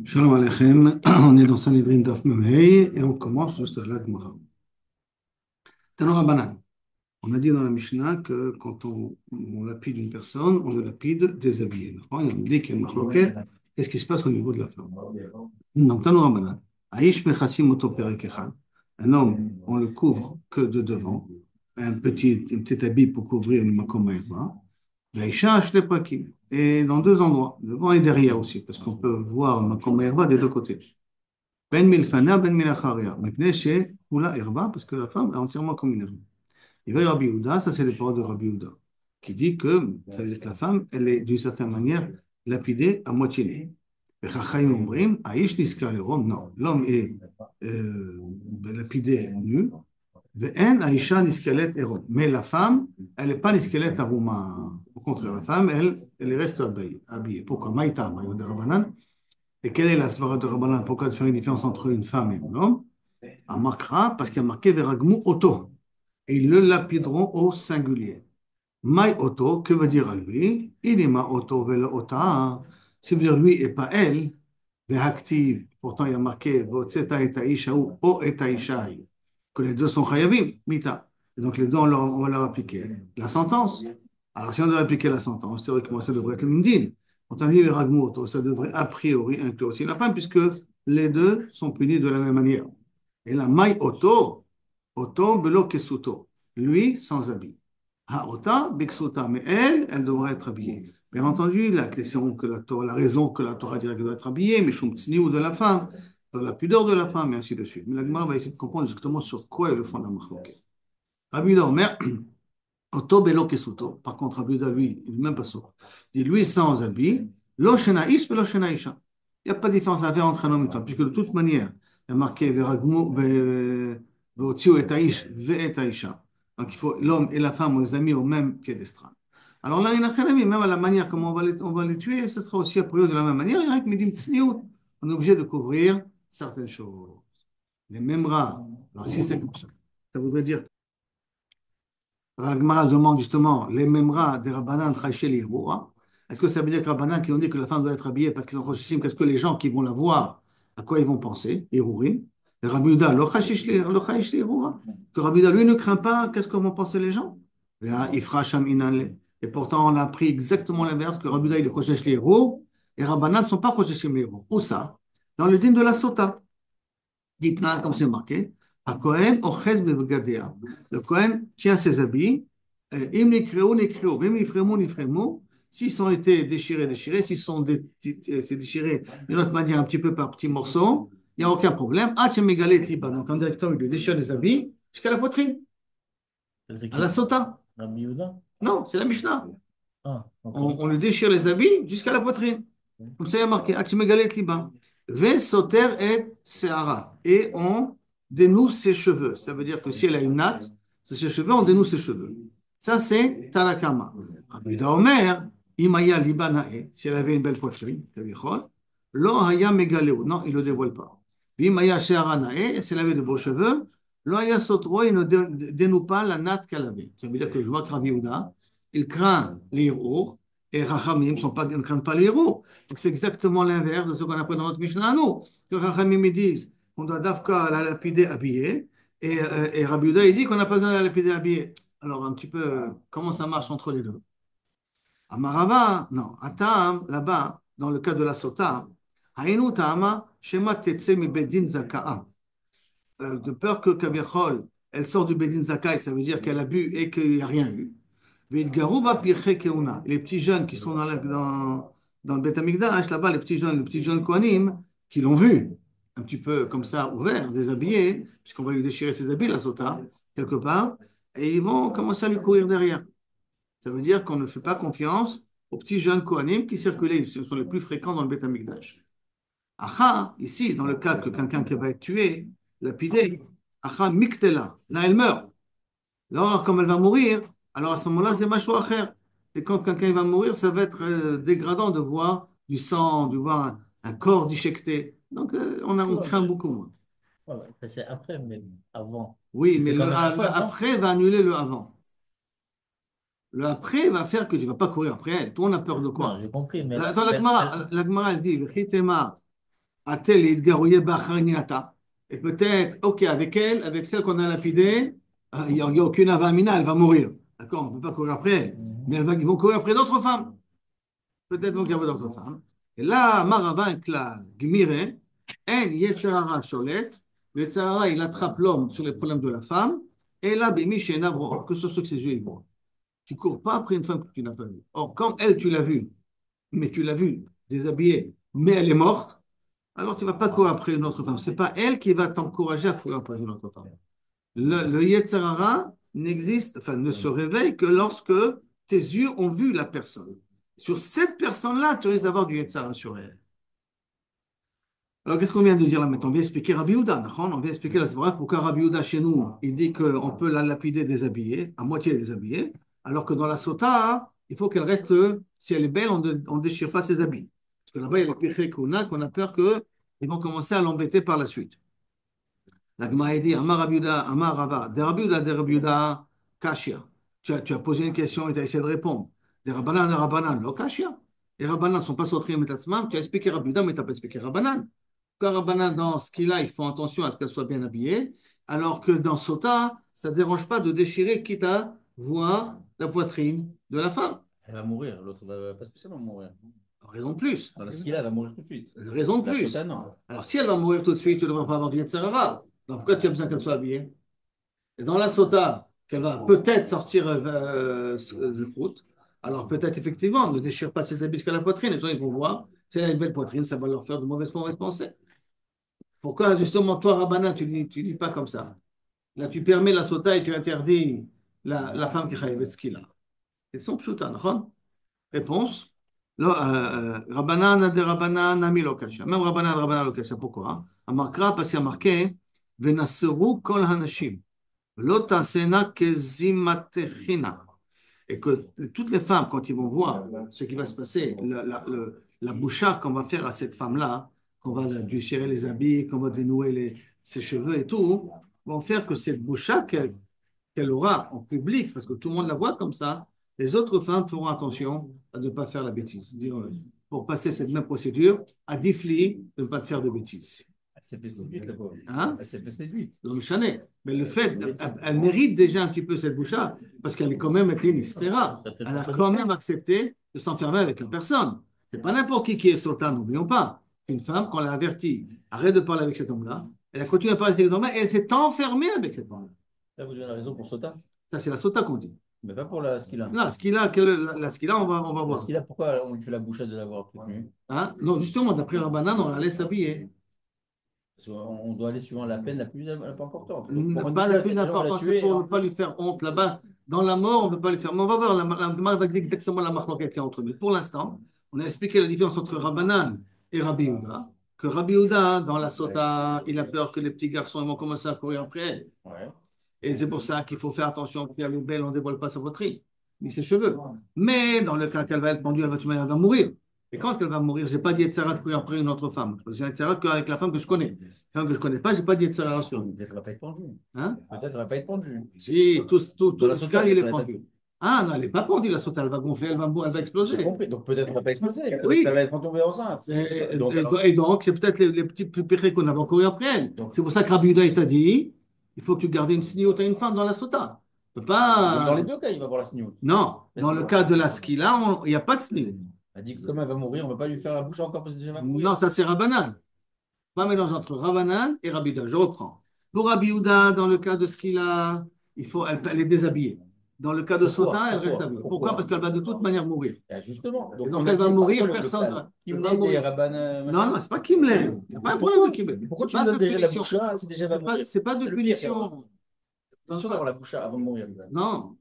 Shalom Aleichem, on est dans Sanhedrin Daf Mem Hey et on commence juste à la Gemara. Tanora Banan. On a dit dans la Mishnah que quand on lapide une personne, on le lapide déshabillé. D'accord. Et on dit qu'il y a une marloquette. Qu'est-ce qui se passe au niveau de la femme? Donc, Tanora Banan. Aish Mechasim Oto Perek Echad. Un homme, on le couvre que de devant. Un petit habit pour couvrir le Makom Ha'irba. L'Aïcha, Shleprakim. Et dans deux endroits, devant et derrière aussi, parce qu'on peut voir le Makom Ha'irba des deux côtés. Ben milfana, ben milacharia. Mipnei she kula herba, parce que la femme est entièrement comme une herbe. Il va y Rabbi Yehuda, ça c'est les paroles de Rabbi Yehuda, qui dit que ça veut dire que la femme, elle est d'une certaine manière lapidée à moitié nue. Et Chachamim ombrim, aish niska lerom, non, l'homme est lapidé nu, ve'en aisha niskalet erom. Mais la femme, elle n'est pas niskalet aroma. Au contraire, la femme, elle reste habillée. Pourquoi? Maïta, Maïouda Rabbanan. Et quelle est la svara de Rabbanan? Pourquoi faire une différence entre une femme et un homme? À marquera, parce qu'il y a marqué Veragmu Oto. Et ils le lapideront au singulier. Mai Oto, que veut dire à lui? Il est ma Oto velo Ota. Ça veut dire lui et pas elle. Ve'active. Pourtant, il y a marqué Votseta et Taisha ou O et Taishai. Que les deux sont chayabim, mita. Et donc les deux, on va leur appliquer la sentence. Alors, si on doit appliquer la sentence, théoriquement, ça devrait être le Mundin. Quand on dit le Ragmoto, ça devrait a priori inclure aussi la femme, puisque les deux sont punis de la même manière. Et la Mai Oto, Oto Belo Kesuto, lui sans habit. Ha Ota Biksuta, mais elle devrait être habillée. Bien entendu, la question que la raison que la Torah dirait qu'elle doit être habillée, mais Shum ou de la femme, de la pudeur de la femme, et ainsi de suite. Mais la Gemara va essayer de comprendre exactement sur quoi est le fond de la marloquette. Rabbi Omer, Oto Belo Kesuto. Par contre, Rabbi Yehuda, lui, il n'est même pas sourd. Il dit, lui, sans habit, Lo Shena Ish, Lo Shena Isha. Il n'y a pas de différence à faire entre un homme et une femme, puisque de toute manière, il y a marqué Veragmu, Veotio et Aish, Ve et Aisha. Donc, il faut l'homme et la femme, on les a mis au même piédestal. Alors là, il y en a qu'un ami, même à la manière comment on va les tuer, ce sera aussi a priori de la même manière. Il y a que Midim Tsniout. On est obligé de couvrir certaines choses. Les mêmes rats. Alors, si c'est comme ça voudrait dire la Gemara demande justement les memras des Rabbanan Chayshel et Yehoura. Est-ce que ça veut dire que Rabbanan qui ont dit que la femme doit être habillée parce qu'ils ont Choshisim, qu'est-ce que les gens qui vont la voir, à quoi ils vont penser, Yehurim? Et Rabbi Yehuda, lo Chayish li Yehoura. Que Rabbi Yehuda, lui, ne craint pas, qu'est-ce que vont penser les gens? Ifra Sham Inanle. Et pourtant, on a appris exactement l'inverse, que Rabbi Yehuda, il est Choshish li Yehoura, et Rabbanan ne sont pas Choshishim li Yehoura. Où ça? Dans le din de la Sota. Dites-moi, comme c'est marqué, à Kohen, Ochez Bevegadea. Le Kohen tient ses habits, im nikreu, nikreu, im nifremu, nifremu. S'ils ont été déchirés, déchirés, s'ils sont c'est déchiré d'une autre manière, un petit peu par petits morceaux, il n'y a aucun problème. Megalet Liba. Donc, en directeur, il lui déchire les habits jusqu'à la poitrine, C'est à la qui? sota. Rabbi Yehuda? Non, c'est la Mishnah. Ah, ok. On lui déchire les habits jusqu'à la poitrine. Comme ça, il y a marqué Megalet Liba. Ve soter et seara. Et on dénoue ses cheveux. Ça veut dire que si elle a une natte sur ses cheveux, on dénoue ses cheveux. Ça, c'est Tarakama. Rabbi Yehuda Omer, Imaya Libanae, si elle avait une belle poitrine, Lo Haya Megaleo. Non, il ne le dévoile pas. Imaya Sheara Nae, si elle avait de beaux cheveux, Lo Haya Sotro, il ne dénoue pas la natte qu'elle avait. Ça veut dire que je vois que Rabbi Yehuda, il craint les héros, et Rachamim ne craignent pas les héros. Donc c'est exactement l'inverse de ce qu'on apprend dans notre Mishnah à nous. Que Rachamim ils disent qu'on doit d'Afka la lapider habillée, et Rabbi Yehuda il dit qu'on n'a pas besoin de la lapider habillée. Alors un petit peu, comment ça marche entre les deux? Amarava, non, Atam, là-bas, dans le cas de la Sota, Hainu Tama, Shema Tetse mi Bedin Zaka'a. De peur que Kaviachol, elle sort du Bedin Zakai, ça veut dire qu'elle a bu et qu'il n'y a rien eu. Ve'itgaruba pirche keuna. Les petits jeunes qui sont dans le Beth Amikdash, là-bas, les petits jeunes Kohanim, qui l'ont vu, un petit peu comme ça, ouvert, déshabillé, puisqu'on va lui déchirer ses habits, la sota, quelque part, et ils vont commencer à lui courir derrière. Ça veut dire qu'on ne fait pas confiance aux petits jeunes Kohanim qui circulaient, ce sont les plus fréquents dans le Beth Amikdash. Acha, ici, dans le cas que quelqu'un qui va être tué, lapidé, Acha miktela, là elle meurt. Là, alors, comme elle va mourir, alors à ce moment-là, c'est macho à faire. Et quand quelqu'un va mourir, ça va être dégradant de voir du sang, de voir un corps disjecté. Donc, on Ouais, craint beaucoup moins. ouais, ça, c'est après, mais avant. Oui, Il mais fait quand même la faute, non? après va annuler le avant. Le après va faire que tu ne vas pas courir après elle. Toi, on a peur de Non, quoi? j'ai compris, mais Attends, la Gemara, elle dit, V'chitema A-t-elle Idgarouye Bachariniata? Et peut-être, ok, avec elle, avec celle qu'on a lapidée, il n'y a aucune avamina, elle va mourir. D'accord, on ne peut pas courir après elle. Mhm. Mais ils vont courir après d'autres femmes. Peut-être vont courir après d'autres femmes. Et là, Marava Klal, Gmire, En Yetzerara Sholet, le Yetzerara, il attrape l'homme sur les problèmes de la femme, et là, Bimi Shenabro, que ce soit que ses yeux ils voient. Tu ne cours pas après une femme que tu n'as pas vue. Or, comme elle, tu l'as vue, mais tu l'as vue déshabillée, mais elle est morte, alors tu ne vas pas courir après une autre femme. Ce n'est pas elle qui va t'encourager à courir après une autre femme. Le Yetzer Hara n'existe, enfin, ne se réveille que lorsque tes yeux ont vu la personne. Sur cette personne-là, tu risques d'avoir du Yetzer Hara sur elle. Alors, qu'est-ce qu'on vient de dire là maintenant? On vient expliquer Rabbi Yehuda, d'accord. On vient expliquer la Svara, pourquoi Rabbi Yehuda chez nous, il dit qu'on peut la lapider déshabillée, à moitié déshabillée, alors que dans la Sota, il faut qu'elle reste, si elle est belle, on ne déchire pas ses habits. Parce que là-bas, il y a les péchés qu'on a peur qu'ils vont commencer à l'embêter par la suite. La Gemara dit, Amar Rabbi Yehuda, Amar Rava, de Rabbi Yehuda, Kashia. Tu as posé une question et tu as essayé de répondre. Des Rabbanan, lo Kashia. Les Rabbanan ne sont pas sortis de Metatzmam, tu as expliqué Rabbi Yehuda, mais tu n'as pas expliqué Rabbanan. Quand Rabbanan, dans ce qu'il a, ils font attention à ce qu'elle soit bien habillée, alors que dans Sota, ça ne dérange pas de déchirer, quitte à voir la poitrine de la femme. Elle va mourir, l'autre va pas spécialement mourir. Raison de plus. Dans la skilla, elle va mourir tout de suite. Raison de La plus. sota, non. Alors, si elle va mourir tout de suite, tu ne devras pas avoir du Yetzirah. Donc, pourquoi tu as besoin qu'elle soit habillée? Et dans la Sota, qu'elle va peut-être sortir route, alors peut-être effectivement, ne déchire pas ses habits jusqu'à la poitrine. Les gens, ils vont voir. Si elle a une belle poitrine, ça va leur faire de mauvaises pensées. Pourquoi justement toi, Rabbana, tu dis pas comme ça? Là, tu permets la sota et tu interdis la femme qui chayavet ce qu'il a. Ils sont pshuta, נכון? Réponse. לא, רבנן דרבנן נמי לא קשה. même רבנן לא קשה. Pourquoi? המקרא, parce qu'il y a marqué, ונסרו כל הנשים, ולא תעשינה כזימתכינה. Et que toutes les femmes, quand ils vont voir ce qui va se passer, la boucha qu'on va faire à cette femme-là, qu'on va lui déchirer les habits, qu'on va dénouer ses cheveux et tout, vont faire que cette boucha qu'elle aura en public, parce que tout le monde la voit comme ça, les autres femmes feront attention à ne pas faire la bêtise. Pour passer cette même procédure, à Difli de ne pas faire de bêtises. Elle s'est fait séduite, la pauvre. Hein? Elle s'est fait séduite. Dans le chanet. Mais le fait, elle mérite déjà un petit peu cette boucha, parce qu'elle est quand même été une hystérique. Elle a quand même accepté de s'enfermer avec la personne. C'est pas n'importe qui est sultan, n'oublions pas. Une femme, quand on l'a avertie, arrête de parler avec cet homme-là, elle a continué à parler avec cet homme-là et elle s'est enfermée avec cet homme-là. Là, vous donnez la raison pour Sota, Ça, c'est la sota qu'on dit. mais pas pour la skilla. Là, ce qu'il a, on va La voir. skilla, pourquoi on lui fait la bouchette de l'avoir toute nue? Hein? Non, justement, d'après Rabbanan, on la laisse habiller. Parce qu'on doit aller suivant la peine la plus importante. Pas la plus importante, c'est pour ne pas lui faire honte là-bas. Dans la mort, on ne peut pas lui faire. Mais on va voir, la Gemara va dire exactement la marque qu'il y a entre eux. Mais pour l'instant, on a expliqué la différence entre Rabbanan et Rabbi Yehuda. Que Rabbi Yehuda, dans la sota, il a peur que les petits garçons ils vont commencer à courir après elle. Ouais. Et c'est pour ça qu'il faut faire attention. Pierre est belle, on ne dévoile pas sa poitrine, ni ses cheveux. Mais dans le cas qu'elle va être pendue, elle va mourir. Et quand elle va mourir, je n'ai pas dit Yetzara de courir après une autre femme. J'ai Yetzara qu'avec la femme que je connais. La femme que je ne connais pas, je n'ai pas dit Yetzara sur lui. Peut-être qu'elle ne va pas être pendue. Hein? Peut-être qu'elle ne va pas être pendue. Si, tout Dans la le sota, sky, il est elle va pendu. Ah non, elle n'est pas pendue, la sota, elle va gonfler, elle va J'ai exploser. compris. Donc peut-être qu'elle ne va pas exploser. Peut-être Oui. qu'elle va être tombée enceinte. Et donc, c'est peut-être les petits péchés qu'on avait courir après elle. C'est pour ça que Rabbi Yehuda, il t'a dit, il faut que tu gardes une sniout à une femme dans la sota. Tu peux pas... Dans les deux cas, il va avoir la sniout. Non, dans le cas de la skila, il n'y a pas de sniout. Elle dit que comme elle va mourir, on ne va pas lui faire la bouche encore parce que déjà elle va mourir. Non, ça c'est Rabbanan. Pas mélange entre Rabbanan et Rabbi Yehuda. Je reprends. Pour Rabbi Yehuda, dans le cas de skila, elle est déshabillée. Dans le cas de Sota, elle reste habillée. Pourquoi? Parce qu'elle va de toute manière mourir. Justement. Donc elle va mourir, personne. Non, c'est pas Kimler. Il n'y a pas un problème de Kimler. Pourquoi tu me donnes déjà la boucha? C'est déjà va mourir. C'est pas de punition. Attention d'avoir la boucha avant de mourir. Non.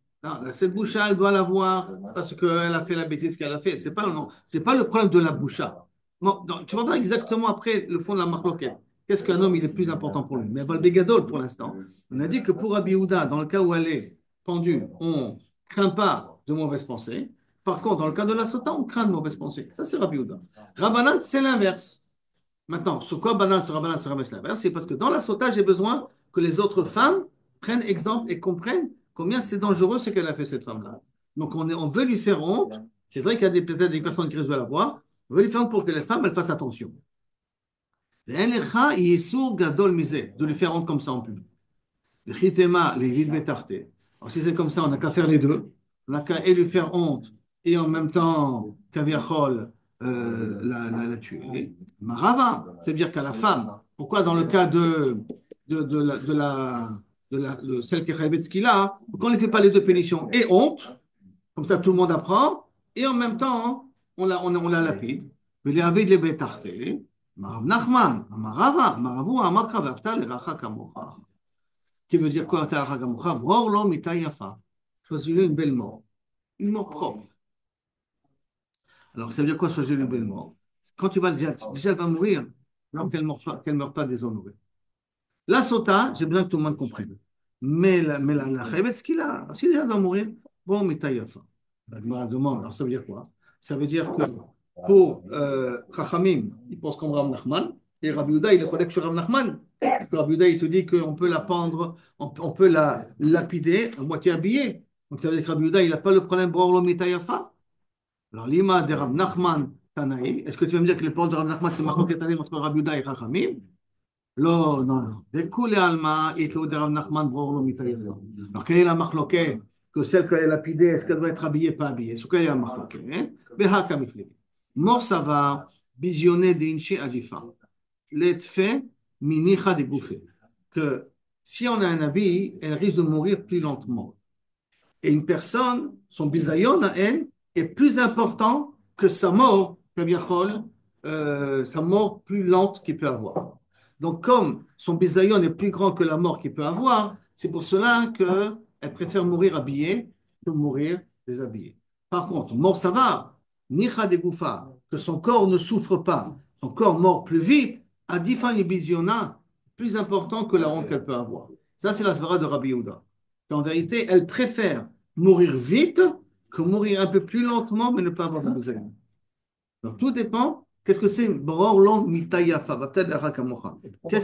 Cette boucha, elle doit l'avoir parce qu'elle a fait la bêtise qu'elle a fait. C'est pas le problème de la boucha. Bon, donc, tu vas voir exactement après le fond de la marloquette. Qu'est-ce qu'un homme, il est plus important pour lui? Mais Val-Bégadol, pour l'instant, on a dit que pour Rabbi Yehuda, dans le cas où elle est pendue, on ne craint pas de mauvaises pensées. Par contre, dans le cas de la sota, on craint de mauvaises pensées. Ça, c'est Rabbi Yehuda. Rabbanan, c'est l'inverse. Maintenant, sur quoi Rabbanan, c'est l'inverse? C'est parce que dans la sota, j'ai besoin que les autres femmes prennent exemple et comprennent combien c'est dangereux ce qu'elle a fait, cette femme-là. Donc, on veut lui faire honte. C'est vrai qu'il y a peut-être des personnes qui risquent de la voir. On veut lui faire honte pour que les femmes elles fassent attention. ואין לך איסור גדול מזה, de lui faire rendre comme ça en public. L'chitema, les vides bétarté. Alors si c'est comme ça, on n'a qu'à faire les deux. On n'a qu'à et lui faire honte et en même temps, kaviachol, la tuer. Marava, c'est-à-dire qu'à la femme, pourquoi dans le cas de celle qui est Rebetzkila, pourquoi on ne fait pas les deux pénitions et honte, comme ça tout le monde apprend, et en même temps, on la lapide. Les avides les bétarté. Marav Nachman, Marava, Maravu, Amarka, Vafta, le Racha Kamocha. Qui veut dire quoi? Brorlo mitayafa. Choisis-lui une belle mort. Une mort propre. Alors, ça veut dire quoi, choisir une belle mort? Quand tu vas déjà elle va mourir, alors qu'elle meurt pas déshonorée. La sota, j'ai besoin que tout le monde comprenne. Mais la chayvet, ce qu'il a, si déjà elle va mourir, bon, mitayafa. La Gemara demande, alors ça veut dire quoi? Ça veut dire que pour Chachamim, il pense comme Rav Nachman, et Rabbi Yehuda, il est collègue sur Rav Nachman. Rabbi Yehuda, il te dit qu'on peut la pendre, on peut la lapider à moitié habillée. Donc ça veut dire que Rabbi Yehuda, il n'a pas le problème Borlo Mitayafa. Alors l'ima de Rav Nachman Tanaï, est-ce que tu vas me dire que les paroles de Rav Nachman, c'est marqué entre Rabbi Yehuda et Chachamim? Non, non, non. Découle Alma, il te de Rav Nachman Borlo Mitayafa. Alors quelle est la marloquette? Que celle qu'elle est lapidée, est-ce qu'elle doit être habillée, pas habillée? Sur quelle est la marloquette? Behaka Mifli. Mort ça va visionner d'Inchi Adifa. L'etfe minicha de bouffer. Que si on a un habit, elle risque de mourir plus lentement. Et une personne, son bisayon à elle, est plus important que sa mort, sa mort plus lente qu'il peut avoir. Donc, comme son bisayon est plus grand que la mort qu'il peut avoir, c'est pour cela qu'elle préfère mourir habillée que mourir déshabillée. Par contre, mort ça va, nicha de goufa, que son corps ne souffre pas, son corps mort plus vite, adifan ibisiona, plus important que la honte qu'elle peut avoir. Ça, c'est la svara de Rabbi Yehuda. En vérité, elle préfère mourir vite que mourir un peu plus lentement, mais ne pas avoir de bisayon. Donc, tout dépend. Qu'est-ce que c'est? Borlon mitayafa, Pourquoi qu'est-ce pas de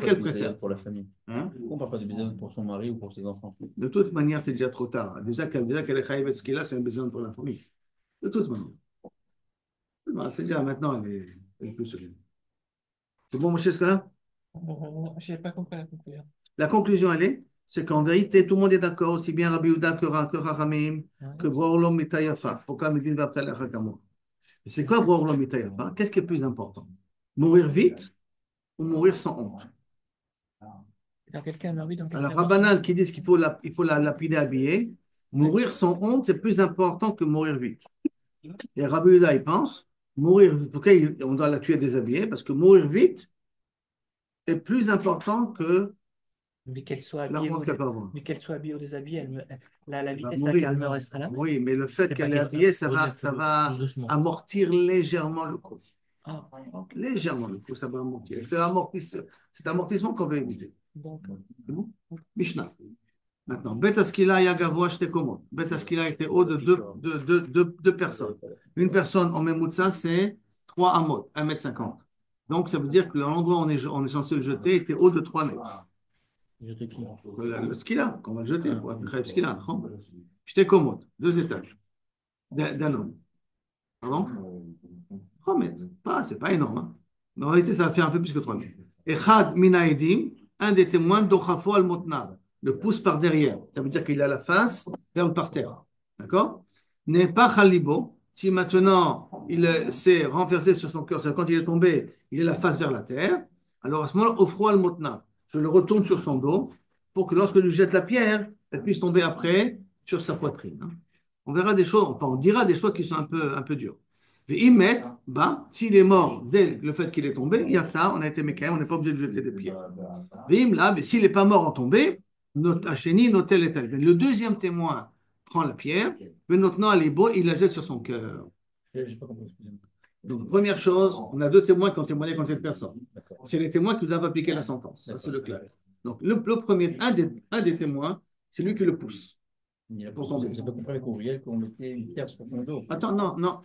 qu'elle bisayon préfère? pour la famille? Hein? Pourquoi on parle pas de bisayon pour son mari ou pour ses enfants? De toute manière, c'est déjà trop tard. Déjà qu'elle est chayivet ce qu'il a, c'est un bisayon pour la famille. De toute manière. C'est déjà maintenant, elle est plus sereine. C'est bon, mon cher, ce là? Je n'ai pas compris la conclusion. La conclusion, elle est, c'est qu'en vérité, tout le monde est d'accord, aussi bien Rabbi Yehuda que Rachamim, que Borlom mitayafa. Pourquoi me dit c'est quoi Borlom mitayafa? Qu'est-ce qui est plus important? Mourir vite ou mourir sans honte? Dans quel cas, Marie, dans quel Alors, cas, Rabbanan qui disent qu'il faut la lapider habillée, mourir sans honte, c'est plus important que mourir vite. Et Rabbi Yehuda, il pense, pourquoi on doit la tuer déshabillée? Parce que mourir vite est plus important que mais qu'elle soit la habillée honte qu'elle peut avoir. mais qu'elle soit habillée ou déshabillée, la Elle va vitesse à mourir. laquelle elle me restera là. Oui, mais le fait C'est qu'elle pas est quelque habillée, chose. ça va Plus doucement. amortir légèrement le coup. Ah, ok. Légèrement le coup, ça va amortir. C'est amortissement qu'on veut éviter. D'accord. C'est bon? Mishnah. Maintenant, Bet Askila Yagavoa Shtekomot. Bet Askila était haut de deux personnes. Une personne en Memutsa, c'est 3 amot, 1,50 m. Donc, ça veut dire que l'endroit où on est censé le jeter était haut de 3 mètres. Je te prie. Le skila, qu'on va le jeter. Pour être skila, Shtekomot, 2 étages d'un homme. Pardon? 3 mètres. C'est pas énorme. Hein. Mais en réalité, ça va faire un peu plus que 3 mètres. Echad Minaedim, un des témoins, Dochafo al-Motnav, le pousse par derrière. Ça veut dire qu'il a la face vers le parterre. D'accord? N'est pas Khalibo. Si maintenant il s'est renversé sur son cœur, c'est quand il est tombé, il est la face vers la terre. Alors à ce moment-là, Offro al-Motnav. Je le retourne sur son dos pour que lorsque je lui jette la pierre, elle puisse tomber après sur sa poitrine. Hein. On verra des choses, enfin on dira des choses qui sont un peu dures. S'il est mort dès le fait qu'il est tombé, il y a de ça, on a été mécaïm, on n'est pas obligé de jeter des pierres. Mais s'il n'est pas mort en tombé, le deuxième témoin prend la pierre, il la jette sur son cœur. J'ai pas compris, excusez-moi. Donc, première chose, on a 2 témoins qui ont témoigné contre cette personne. D'accord. C'est les témoins qui doivent appliquer la sentence. Ça, c'est le clair. Donc, le premier, un des témoins, c'est lui qui le pousse. Pour tomber. J'ai pas compris avec Ouriel qu'on mettait une pierre sur son dos. Attends, non.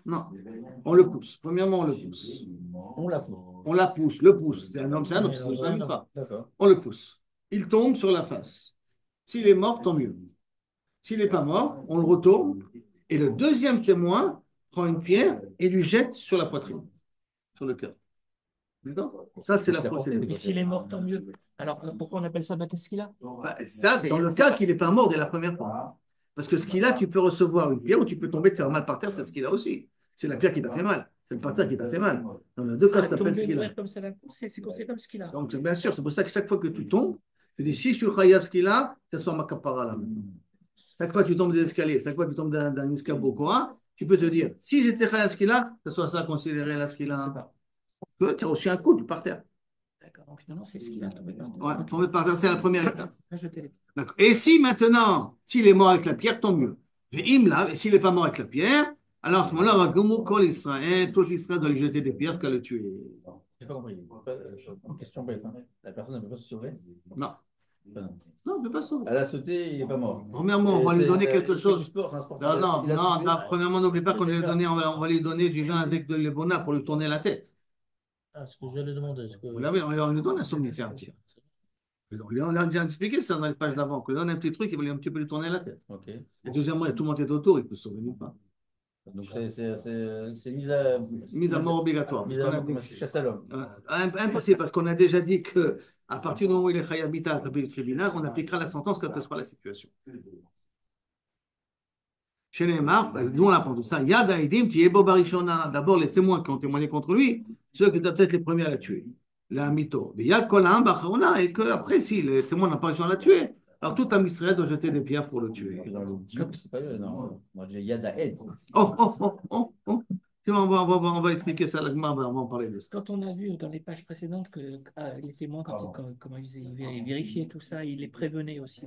On le pousse. Premièrement, on le pousse. On la pousse. On la pousse, le pousse. C'est un homme, c'est un homme, c'est une femme. D'accord. On le pousse. Il tombe sur la face. S'il est mort, tant mieux. S'il n'est pas mort, on le retourne. Et le deuxième témoin prend une pierre et lui jette sur la poitrine, sur le cœur. D'accord? Ça, c'est la C'est apporté, procédure. Et s'il est mort, tant mieux. Alors, pourquoi on appelle ça Bateskila? Bah, ça, dans le cas qu'il n'est pas mort dès la première fois. Parce que ce qu'il a, tu peux recevoir une pierre ou tu peux tomber, te faire mal par terre, c'est ce qu'il a aussi. C'est la pierre qui t'a fait mal. C'est le par terre qui t'a fait mal. Dans les deux cas, ça s'appelle ce Tomber qu'il a. mourir comme ça d'un coup, c'est considéré comme ce qu'il a. Donc, bien sûr, c'est pour ça que chaque fois que tu tombes, tu dis si je suis chayav ce qu'il a, ça soit ma kapara là maintenant. Chaque fois que tu tombes des escaliers, chaque fois que tu tombes d'un escabeau, quoi, tu peux te dire si j'étais chayav ce qu'il a, ça soit ça considéré là ce qu'il C'est a. pas. Tu as reçu un coup, tu par terre. D'accord. Donc finalement, c'est ce qu'il a tombé par terre. Ouais, tomber par terre, c'est la première étape. Rejeter les- D'accord. Et si maintenant, s'il est mort avec la pierre, tant mieux. Et s'il n'est pas mort avec la pierre, alors à ce moment-là, va Gomo Kol Israël, tout Israël doit lui jeter des pierres jusqu'à le tuer. J'ai pas compris. Une question bête. Hein. La personne ne peut pas se sauver? Non, Enfin, non. non, il ne peut pas sauver. Elle a sauté, il n'est pas mort. Premièrement, on va lui donner quelque chose. C'est un sportif. Non, non, Il a non, sauté. ça, premièrement, n'oublie pas qu'on va lui donner, on va lui donner du vin avec de l'ébona pour lui tourner la tête. Ah, ce que j'allais demander. Vous l'avez, on lui donne un somnifère. On a déjà expliqué ça dans les pages d'avant, qu'on lui donne un petit truc, il va un petit peu lui tourner la tête. Ok. Et deuxièmement, il y a tout le monde est autour, il peut se sauver nulle part. Donc c'est Mise à mort obligatoire. mise à mort, chasse à l'homme. Impossible, parce qu'on a déjà dit qu'à partir du moment où il est Khayabita à taper du tribunal, on appliquera la sentence, quelle que soit la situation. Chez les Neymar, nous on apprend tout ça. Yad Haïdim, Tiebo Barishona. D'abord, les témoins qui ont témoigné contre lui, ceux qui doivent être les premiers à la tuer. La mytho. Yad Kolam Bacharona, et qu'après, si les témoins n'ont pas réussi à la tuer, alors tout un Israël doit jeter des pierres pour le tuer. Dans le Dieu, c'est pas non. Moi, j'ai Yad Haed. Oh, oh, oh, oh, oh. On va expliquer ça, on va en parler de ça. Quand on a vu dans les pages précédentes que les témoins, comment ils vérifiaient tout ça, ils les prévenaient aussi.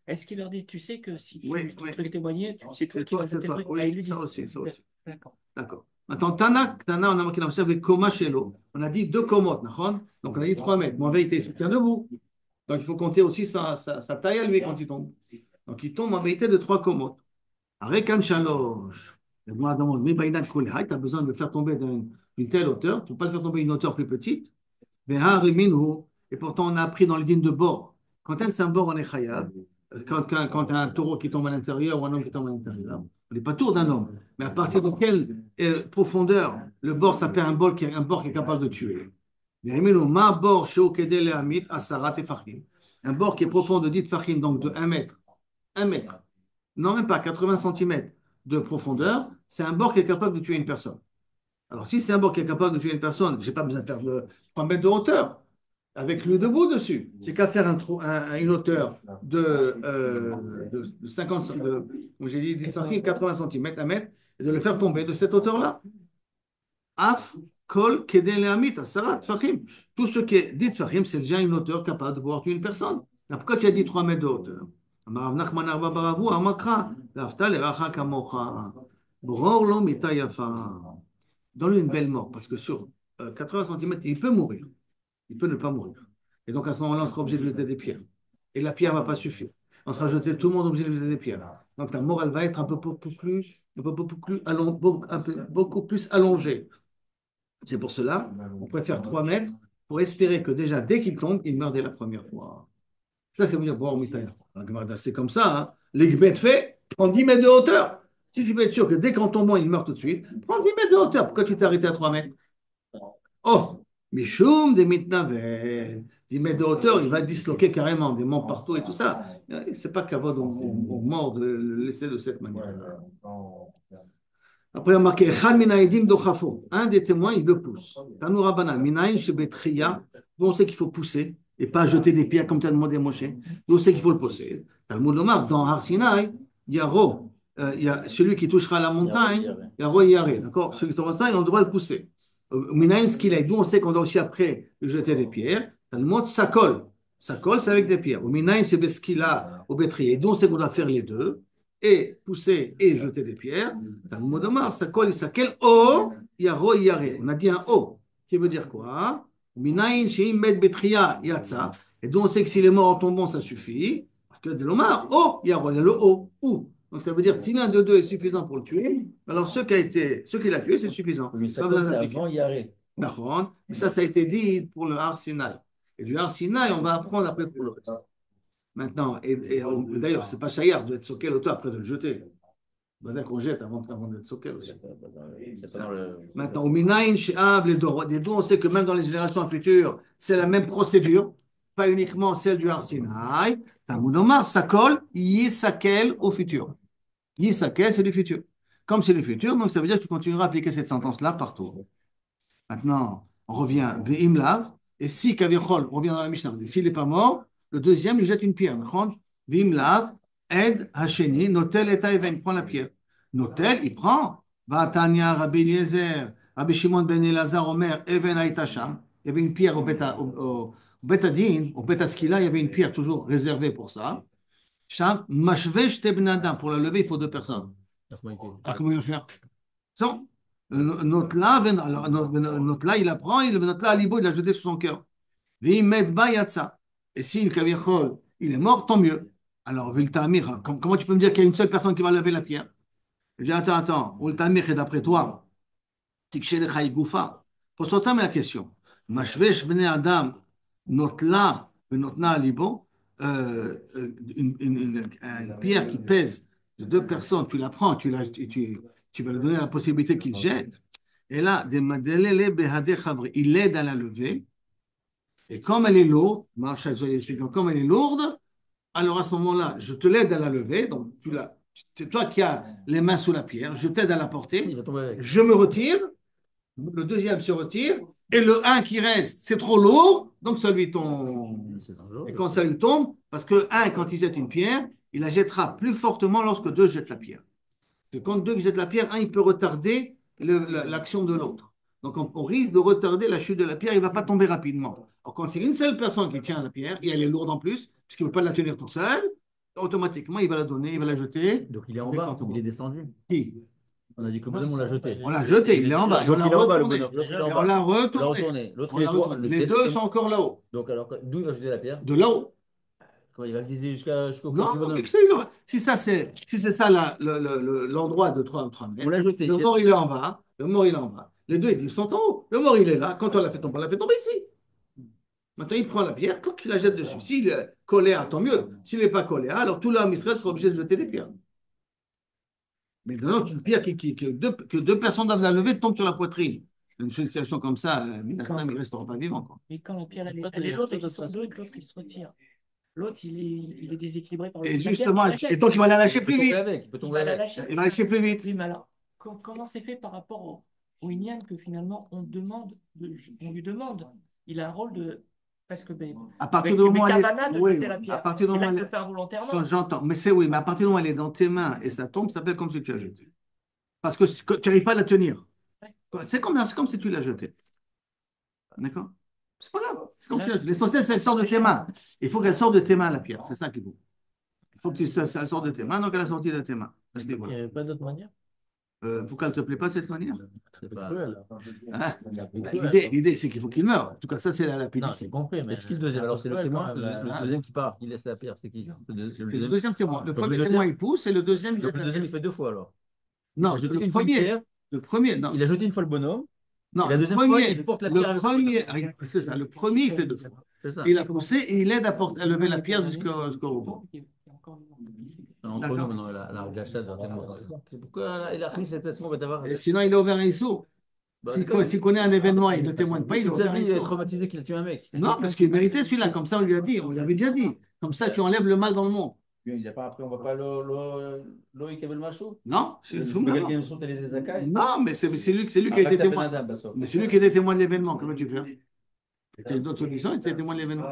Est-ce qu'ils leur disent, tu sais que si tu veux témoigner, c'est toi qui vas jeter le truc? Oui, Ah, ils lui ça disent. aussi, ça aussi. D'accord. D'accord. Maintenant, Tana, on a marqué dans le avec Koma Shelo. On a dit 2 komotes, donc on a dit 3 mètres. Mais en vérité, il se tient debout. Donc il faut compter aussi sa taille à lui quand il tombe. Donc il tombe en vérité de 3 komotes. Arekan Shalosh. Le moi demande, mais tu as besoin de le faire tomber d'une telle hauteur. Tu ne peux pas le faire tomber d'une hauteur plus petite. Et pourtant, on a appris dans le dîme de bord. Quand c'est un bord, on est khayab. Quand un taureau qui tombe à l'intérieur ou un homme qui tombe à l'intérieur. On n'est pas tour d'un homme. Mais à partir de quelle profondeur le bord s'appelle un bord qui est capable de tuer. Un bord qui est profond de 10 fachim, donc de 1 mètre. 1 mètre. Non, même pas 80 cm de profondeur. C'est un bord qui est capable de tuer une personne. Alors, si c'est un bord qui est capable de tuer une personne, je n'ai pas besoin de faire 3 mètres de hauteur avec le debout dessus. J'ai qu'à faire une hauteur de 50, comme j'ai dit, 80 cm, 1 mètre, et de le faire tomber de cette hauteur-là. Af, kol, keden lehamit, asarat, fachim. Tout ce qui est dit fachim, c'est déjà une hauteur capable de pouvoir tuer une personne. Alors, pourquoi tu as dit 3 mètres de hauteur? Donne-lui une belle mort, parce que sur 80 cm, il peut mourir. Il peut ne pas mourir. Et donc, à ce moment-là, on sera obligé de jeter des pierres. Et la pierre ne va pas suffire. On sera jeté, tout le monde obligé de jeter des pierres. Donc, ta mort, elle va être un peu beaucoup plus allongée. C'est pour cela, on préfère 3 mètres pour espérer que déjà, dès qu'il tombe, il meurt dès la première fois. Ça, c'est dire, bon, c'est comme ça. Hein. Les gbet fait, prends 10 mètres de hauteur. Si tu veux être sûr que dès qu'en tombant, il meurt tout de suite, prends 10 mètres de hauteur. Pourquoi tu t'es arrêté à 3 mètres? Oh, Michoum, des mitnavel. 10 mètres de hauteur, il va disloquer carrément, des membres partout et tout ça. C'est pas qu'avant on mort de le laisser de cette manière. Après, on a marqué un des témoins, il le pousse. Tanoura Bana, Minaïn Shebetria, on sait qu'il faut pousser et pas jeter des pierres comme tu as demandé à Moshe. On sait qu'il faut le pousser. Talmud Lomar, dans Har Sinai, il y a Ro, il y a celui qui touchera la montagne, il y a Ro Yaré, d'accord? Celui qui touchera la montagne, on doit le pousser. Minaïn, ce qu'il a, d'où on sait qu'on doit aussi après jeter des pierres. Talmud, ça colle. Ça colle, c'est avec des pierres. Au Minaïn, c'est Beskila, au Bétrier. D'où on sait qu'on doit faire les deux. Et pousser et jeter des pierres. Dans le mot de Mars, ça colle, ça quel o, yaro, yare. On a dit un o, qui veut dire quoi? Minaïn, sheim, med, betria, yatsa. Et donc on sait que s'il est mort en tombant, ça suffit. Parce que de l'omar, o, yaro, il y a le o, ou. Donc ça veut dire que si l'un de deux est suffisant pour le tuer, alors ce qu'il a tué, c'est suffisant. Mais ça, c'est avant Yaré. D'accord. Mais ça a été dit pour le Har Sinai. Et du Har Sinai, on va apprendre après pour le reste. Maintenant, d'ailleurs, c'est pas Shayar de être sur quelle hauteur après de le jeter. Bah, qu'on jette avant d'être soquel aussi. C'est pas dans le. Maintenant, au Minaïn, chez Av, les deux, on sait que même dans les générations futures, c'est la même procédure, pas uniquement celle du Arsinaï. Talmud Omar, ça colle, Yisakel au futur. Yisakel, c'est du futur. Comme c'est du futur, donc ça veut dire que tu continueras à appliquer cette sentence-là partout. Maintenant, on revient, Ve'im Lav, et si Kavichol, on revient dans la Mishnah, s'il n'est pas mort, le deuxième, il jette une pierre. Ve'im Lav, Ed Hasheni, Notel et Taïven, il prend la pierre. Notel, il prend. Vatania, Rabbi Eliezer, Rabbi Shimon ben Elazar, Omer, Even Aitasham. Il y avait une pierre au Betadin, au Betaskila, il y avait une pierre toujours réservée pour ça. Sham, Mashvesh Tebnadam, pour la lever, il faut deux personnes. Ah, comment il va faire? Non. Notre là, alors, notre là, il apprend, notre là, Alibo, il l'a jeté sur son cœur. Et si le Kavichol, il est mort, tant mieux. Alors, Viltamir, comment tu peux me dire qu'il y a une seule personne qui va lever la pierre? Je dis, attends, Viltamir, et d'après toi, Tikshelecha Igoufa. Pose-toi la question. Mashvesh Bnei Adam, notre là, notre na Alibo, une pierre qui pèse de deux personnes, tu la prends, tu vas lui donner la possibilité qu'il jette. Et là, il l'aide à la lever. Et comme elle est lourde, comme elle est lourde, alors à ce moment-là, je te l'aide à la lever. Donc, c'est toi qui as les mains sous la pierre. Je t'aide à la porter. Je me retire. Le deuxième se retire. Et le un qui reste, c'est trop lourd. Donc, ça lui tombe. Et quand ça lui tombe, parce que un, quand il jette une pierre, il la jettera plus fortement lorsque deux jettent la pierre. Et quand deux jettent la pierre, un, il peut retarder l'action de l'autre. Donc, on risque de retarder la chute de la pierre, il ne va pas tomber rapidement. Alors, quand c'est une seule personne qui tient la pierre, et elle est lourde en plus, puisqu'il ne veut pas la tenir toute seule, automatiquement, il va la donner, il va la jeter. Donc, il est en bas, il est descendu. Qui? On a dit que le bonhomme, on l'a jeté. On l'a jeté, il est en bas. Donc, il est en bas, le bonhomme. On l'a retourné. Les deux sont encore là-haut. Donc, alors, d'où il va jeter la pierre? De là-haut. Quand il va viser jusqu'au corps Non, du bonhomme. si c'est ça l'endroit de 3 mètres, On l'a jeté. le mort il est en bas, le mort il est en bas. Les deux ils sont en haut. Le mort il est là. Quand on l'a fait tomber ici. Maintenant il prend la pierre, il la jette dessus. S'il est collé à, tant mieux. S'il n'est pas collé à, alors tout l'homme Israël sera obligé de jeter des pierres. Mais non, une pierre que deux personnes doivent la lever tombe sur la poitrine. Une situation comme ça, Minastam, il ne restera pas vivant. Quoi. Mais quand la pierre elle est lourde et qu'ils sont deux, l'autre il se retire. L'autre, il est déséquilibré par le. Et justement, et donc il va la lâcher plus vite. Il va la lâcher. Il va lâcher plus vite. Oui, mais alors, comment c'est fait par rapport au Inyan que finalement on lui demande, il a un rôle de. Parce que à partir du moment où elle est, à partir du moment elle le fait involontairement. J'entends, mais à partir du moment où elle est dans tes mains et ça tombe, ça s'appelle comme si tu as jeté. Parce que tu n'arrives pas à la tenir. C'est comme si tu l'as jeté. D'accord? C'est pas grave. C'est comme si l'essentiel, c'est qu'elle sort de tes mains. Il faut qu'elle sorte de tes mains, la pierre. C'est ça qu'il faut. Il faut que ça sorte de tes mains, donc elle a sorti de tes mains. Il n'y avait pas d'autre manière. Pourquoi elle ne te plaît pas cette manière? C'est pas. Hein? L'idée, c'est qu'il faut qu'il meure. En tout cas, ça, c'est la punition. Non, c'est compris. Mais est-ce qu'il deuxième? Alors, c'est le témoin, le deuxième qui part, il laisse la pierre. C'est qui? Le deuxième témoin. Le premier témoin, il pousse et le deuxième, donc, le deuxième, il fait deux fois alors. Non, le premier, non. Il a jeté une fois le bonhomme. Non, la deuxième fois, il porte la pierre. Le premier, il fait deux fois. Il a poussé et il aide à lever la pierre jusqu'au rebond. Entre nous, maintenant, la gâchette va tellement. Pourquoi il a pris cette action? Et sinon, il est ouvert un issou. S'il connaît un événement, il ne témoigne pas, il est ouvert un issou. Il est traumatisé qu'il a tué un mec. Non, parce qu'il méritait celui-là. Comme ça, on lui a dit. On lui avait déjà dit. Comme ça, tu enlèves le mal dans le monde. Il n'y a pas après, on ne va pas Loïc Abel Macho? Non, c'est le Souma. Non, mais c'est lui qui a été témoin. Mais c'est lui qui était témoin de l'événement. Comment tu fais? Il y a d'autres solutions, il était témoin de l'événement.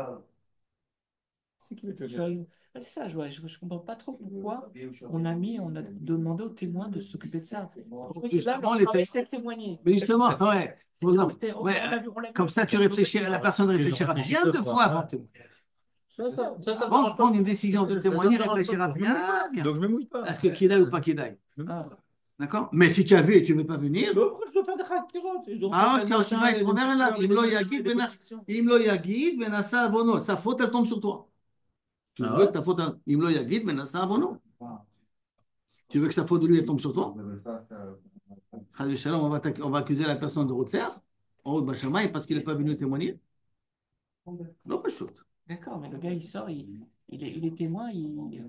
C'est qui le tueur? C'est ça, je ne comprends pas trop pourquoi on a demandé aux témoins de s'occuper de ça. Justement, les témoigner. Mais justement, ouais. Comme ça, tu réfléchiras, la personne réfléchira bien deux fois avant de témoigner. Bon, prendre une décision de témoigner, réfléchira bien. Donc je ne me mouille pas. Est-ce que Kédaï ou pas Kédaï? D'accord? Mais si tu as vu et tu ne veux pas venir. Pourquoi je dois faire des khakirot? Ah, ok, tu vas être ouvert là. Imlo Yagid, Venasa Abono. Sa faute, elle tombe sur toi. Tu veux que ta faute, Imlo Yagid, Venasa Abono. Tu veux que sa faute de lui, elle tombe sur toi? On va accuser la personne de Rotser, en haut de Bachamay, parce qu'il n'est pas venu témoigner. Non, pas chouette. D'accord, mais le gars, il sort, il il est témoin,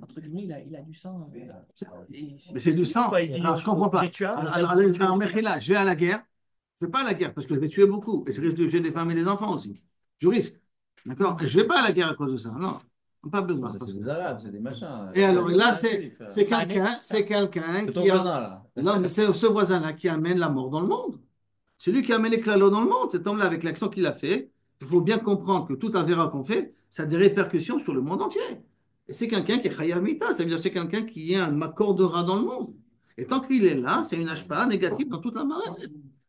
entre guillemets, il a du sang. Mais c'est du sang. Quoi, il dit, Alors, je ne comprends pas. j'ai tué un, Alors, Mechila, je vais à la guerre. Je ne vais pas à la guerre parce que je vais tuer beaucoup. Et je risque de tuer des femmes et des enfants aussi. Je risque. D'accord? Je ne vais pas à la guerre à cause de ça. Non. Pas besoin. C'est des Arabes, c'est des machins. Et alors là, c'est quelqu'un C'est ton qui voisin, là. Non, mais c'est ce voisin-là qui amène la mort dans le monde. C'est lui qui amène les clalots dans le monde. Cet homme-là, avec l'action qu'il a fait, il faut bien comprendre que tout avéra qu'on fait, ça a des répercussions sur le monde entier. Et c'est quelqu'un qui est Chayamita, ça veut dire que c'est quelqu'un qui est un accordera dans le monde. Et tant qu'il est là, c'est une HPA négative dans toute la marée.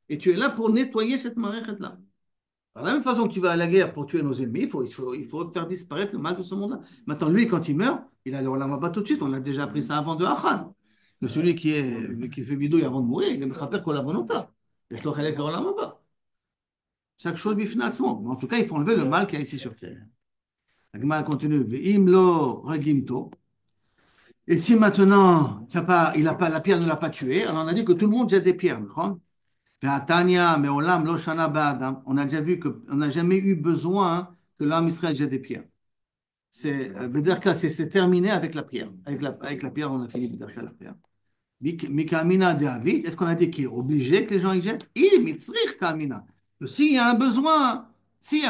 Et tu es là pour nettoyer cette marée-là. De la même façon que tu vas à la guerre pour tuer nos ennemis, il faut faire disparaître le mal de ce monde-là. Maintenant, lui, quand il meurt, il a le Olam Haba tout de suite. On a déjà appris ça avant de Achan. Que celui qui fait bidouille avant de mourir, il ne me rappelle qu'on la volonté. Et je le Olam Haba. Chaque chose lui finalement. En tout cas, il faut enlever le mal qu'il y a ici sur terre. La Gemara continue. Imlo regimto. Et si maintenant, la pierre ne l'a pas tué, alors on a dit que tout le monde jette des pierres. On a déjà vu qu'on n'a jamais eu besoin que l'âme Israël jette des pierres. C'est terminé avec la prière. Avec la prière, on a fini la prière. Mikamina de David, est-ce qu'on a dit qu'il est obligé que les gens y jettent? S'il y a un besoin, il n'y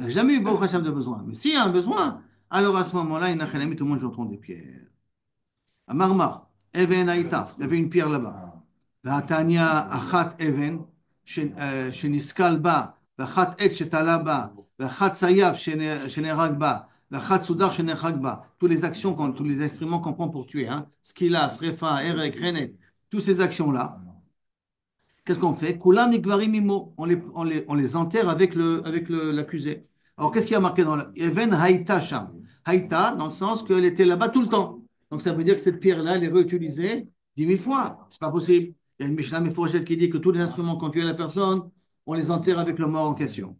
a jamais eu beaucoup de besoin, mais s'il y a un besoin, alors à ce moment-là, tout le monde jettera des pierres. À Marmar, Even Aïta, il y avait une pierre là-bas. והתניא אחת אבן שנסקל בה, ואחת עץ שתלה בה, ואחת צייף שנהרג בה, ואחת סודר שנהרג בה. Tous les actions, tous les instruments qu'on prend pour tuer, hein? Skila, Srefa, Erek, Renet, toutes ces actions-là, qu'est-ce qu'on fait? Kulam nikvarim imo, on les enterre avec l'accusé. Alors, qu'est-ce qui a marqué dans la Even Haïta Sham? Haïta, dans le sens qu'elle était là-bas tout le temps. Donc, ça veut dire que cette pierre-là, elle est réutilisée 10 000 fois. C'est pas possible. Il y a une Mishnah Mefourchet qui dit que tous les instruments qu'on tue la personne, on les enterre avec le mort en question.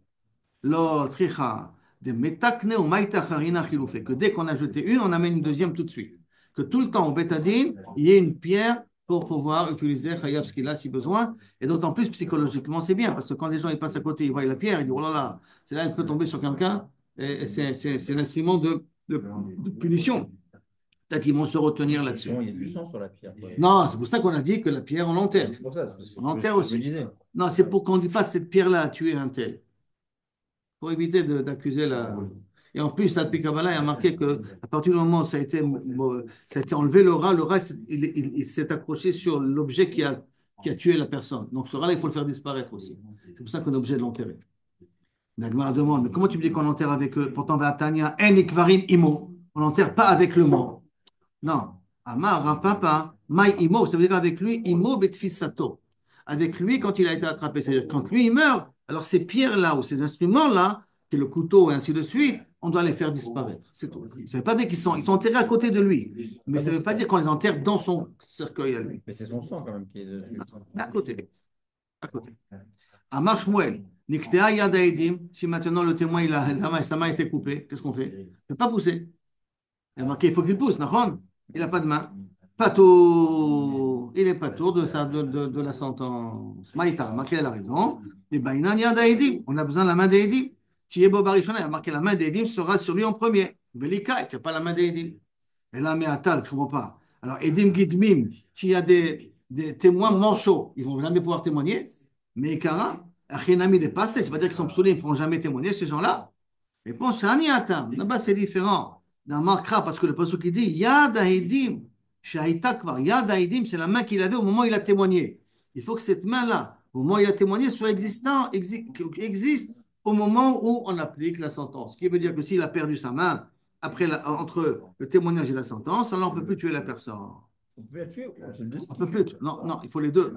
Lo tricha de metakne ou maïta harina chiloufé. Que dès qu'on a jeté une, on amène une deuxième tout de suite. Que tout le temps au bétadine, il y ait une pierre pour pouvoir utiliser Chayab ce qu'il a si besoin. Et d'autant plus psychologiquement, c'est bien. Parce que quand les gens ils passent à côté, ils voient la pierre, ils disent oh là là, c'est là, elle peut tomber sur quelqu'un. Et c'est l'instrument de punition. Peut-être qu'ils vont se retenir là-dessus. Il y a du sang sur la pierre. Non, c'est pour ça qu'on a dit que la pierre, on l'enterre. C'est pour ça. On l'enterre aussi. Non, c'est pour qu'on ne dise pas cette pierre-là a tué un tel. Pour éviter d'accuser la. Et en plus, la Kabbalah, il y a marqué qu'à partir du moment où ça a été enlevé, le rat il s'est accroché sur l'objet qui a tué la personne. Donc ce rat-là, il faut le faire disparaître aussi. C'est pour ça qu'on est obligé de l'enterrer. Nagmar demande, mais comment tu me dis qu'on l'enterre avec eux? Pourtant, Vatania, en ikvarim imo. On l'enterre pas avec le mort. Non. Amar, papa, mai imo, ça veut dire avec lui, imo betfisato. Avec lui, quand il a été attrapé, c'est-à-dire quand lui, il meurt, alors ces pierres-là ou ces instruments-là, qui est le couteau et ainsi de suite, on doit les faire disparaître. C'est tout. Ça ne veut pas dire qu'ils sont enterrés à côté de lui. Mais ça ne veut pas dire qu'on les enterre dans son cercueil à lui. Mais c'est son sang quand même qui est dessus. À côté. À côté. Amar Shmuel, Niktea Yada Edim, si maintenant le témoin, sa main a été coupée, qu'est-ce qu'on fait? Il ne peut pas pousser. Il a marqué, il faut qu'il pousse, Nahon. Il n'a pas de main. Pato, il est pato de la sentence. Maïta, marqué la raison. Et Bainan Yada Edim, on a besoin de la main des Edim. Tiebo Barishona, il a marqué la main des Edim sera sur lui en premier. Belika, il n'y a pas la main des Edim. Et là, mais Atal, je ne comprends pas. Alors, Edim Gidmim, s'il y a des témoins manchots, ils ne vont jamais pouvoir témoigner. Mais Kara, Achinami des pastes, ça veut dire qu'ils sont psaulés, ils ne pourront jamais témoigner, ces gens-là. Mais bon, c'est Aniatam. Là-bas, c'est différent. Dans Markra, parce que le passage qui dit Yad Haïdim, Shahitakvar, Yad Haïdim, c'est la main qu'il avait au moment où il a témoigné. Il faut que cette main-là, au moment où il a témoigné, soit existe au moment où on applique la sentence. Ce qui veut dire que s'il a perdu sa main entre le témoignage et la sentence, alors on ne peut plus tuer la personne. On peut la tuer. On ne peut plus. Non, il faut les deux.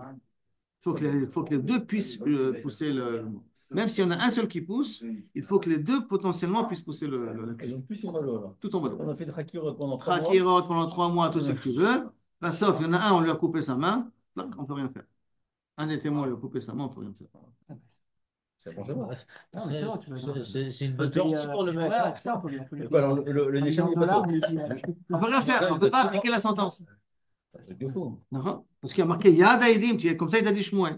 Il faut que les deux puissent pousser le. Même s'il y en a un seul qui pousse, il faut que les deux potentiellement puissent pousser le. Ils ont plus tomber l'eau. Tout tombe à l'eau. On a fait de Khakirot pendant 3 mois. Khakirot pendant 3 mois, tout ce que tu veux. Ben, sauf, il y en a un, on lui a coupé sa main. Donc, on ne peut rien faire. Un des témoins lui a coupé sa main, on ne peut rien faire. C'est bon, c'est bon. C'est une bonne sortie pour le mec. Le déchet, il est pas On ne peut rien faire. On ne peut pas appliquer la sentence. C'est fou. Parce qu'il y a marqué Yad Haïdim, comme ça il a dit Shmuel.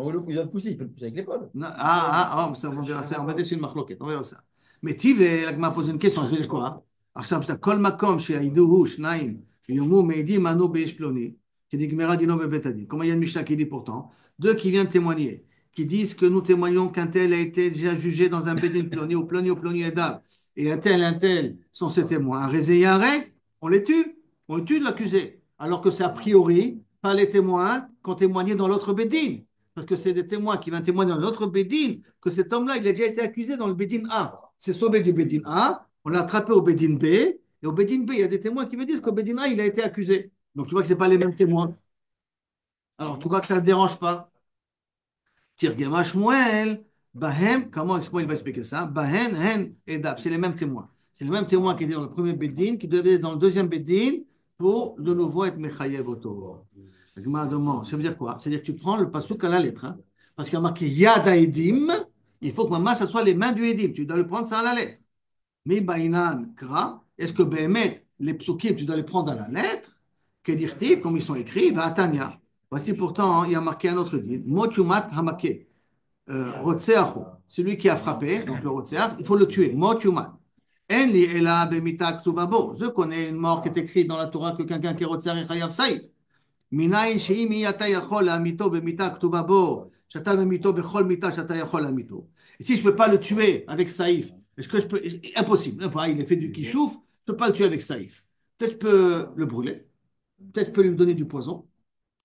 Il doit le pousser, il peut le pousser avec l'épaule. On verra ça, on va dessus une marloquette, on verra ça. Mais Tive, elle m'a posé une question, je veux dire quoi? עכשיו, כל מקום שיעידוהו שניים ויאמרו מעידים אנו באיש פלוני, כדגמרה דינו בבית הדין. Comme il y a une Mishnah qui dit pourtant, deux qui viennent témoigner, qui disent que nous témoignons qu'un tel a été déjà jugé dans un bédin ploni ou ploni edab, et un tel sont ses témoins. Un résé et un règle, on le tue de l'accusé, alors que c'est a priori pas les témoins qui ont témoigné dans l'autre bédine. Parce que c'est des témoins qui viennent témoigner dans l'autre bédine, que cet homme-là, il a déjà été accusé dans le bédine A. C'est sauvé du bédine A, on l'a attrapé au bédine B, et au bédine B, il y a des témoins qui me disent qu'au bédine A, il a été accusé. Donc tu vois que ce n'est pas les mêmes témoins. Alors tu vois que ça ne te dérange pas. Tirgema Shmuel, Bahem, comment Shmuel va expliquer ça? Bahen, Hen et Daf, c'est les mêmes témoins. C'est les mêmes témoins qui étaient dans le premier bédine, qui devaient être dans le deuxième bédine pour de nouveau être Mechayev Oto. Ça veut dire quoi? C'est-à-dire que tu prends le pasouk à la lettre. Hein? Parce qu'il y a marqué Yad Edim, il faut que maman, ça soit les mains du Edim. Tu dois le prendre ça à la lettre. Mais Bainan Kra, est-ce que Behemet, les psukim, tu dois les prendre à la lettre? Kedirtiv, comme ils sont écrits, va Tanya. Voici pourtant, il y a marqué un autre dit, Motumat Hamake, Rotseachu, celui qui a frappé, donc le Rotseach, il faut le tuer. Motumat. Enli Ela Bemita Ktubabo. Je connais une mort qui est écrite dans la Torah que quelqu'un qui est Rotseach est Chayav Saïf. מניין שאם יהיה אתה יכול להמיתו במיתה כתובה בו, שאתה ממיתו בכל מיתה שאתה יכול להמיתו. Et si je ne peux pas le tuer avec Saïf, est-ce que je peux... Impossible. Il a fait du kishouf, je ne peux pas le tuer avec Saïf. Peut-être je peux le brûler, peut-être je peux lui donner du poison,